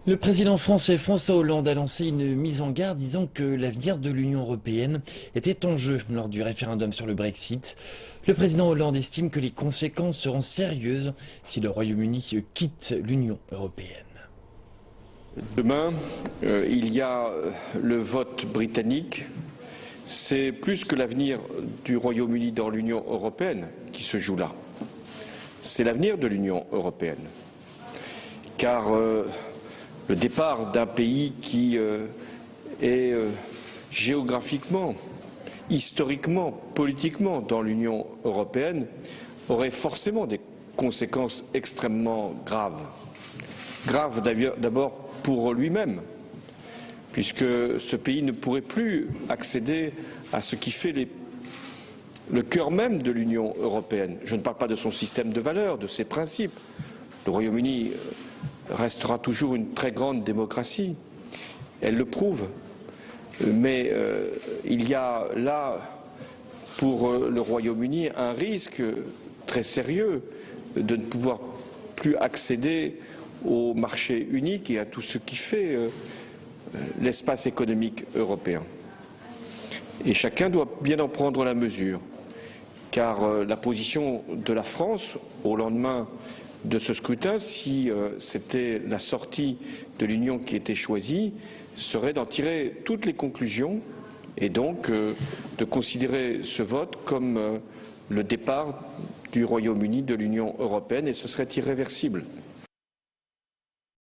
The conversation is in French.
Le président français François Hollande a lancé une mise en garde disant que l'avenir de l'Union européenne était en jeu lors du référendum sur le Brexit. Le président Hollande estime que les conséquences seront sérieuses si le Royaume-Uni quitte l'Union européenne. Demain, il y a le vote britannique. C'est plus que l'avenir du Royaume-Uni dans l'Union européenne qui se joue là. C'est l'avenir de l'Union européenne. Car le départ d'un pays qui est géographiquement, historiquement, politiquement dans l'Union européenne aurait forcément des conséquences extrêmement graves. Graves d'abord pour lui-même, puisque ce pays ne pourrait plus accéder à ce qui fait le cœur même de l'Union européenne. Je ne parle pas de son système de valeurs, de ses principes. Le Royaume-Uni restera toujours une très grande démocratie, elle le prouve, mais il y a là pour le Royaume-Uni un risque très sérieux de ne pouvoir plus accéder au marché unique et à tout ce qui fait l'espace économique européen. Et chacun doit bien en prendre la mesure, car la position de la France au lendemain de ce scrutin, si c'était la sortie de l'Union qui était choisie, serait d'en tirer toutes les conclusions et donc de considérer ce vote comme le départ du Royaume-Uni de l'Union européenne, et ce serait irréversible.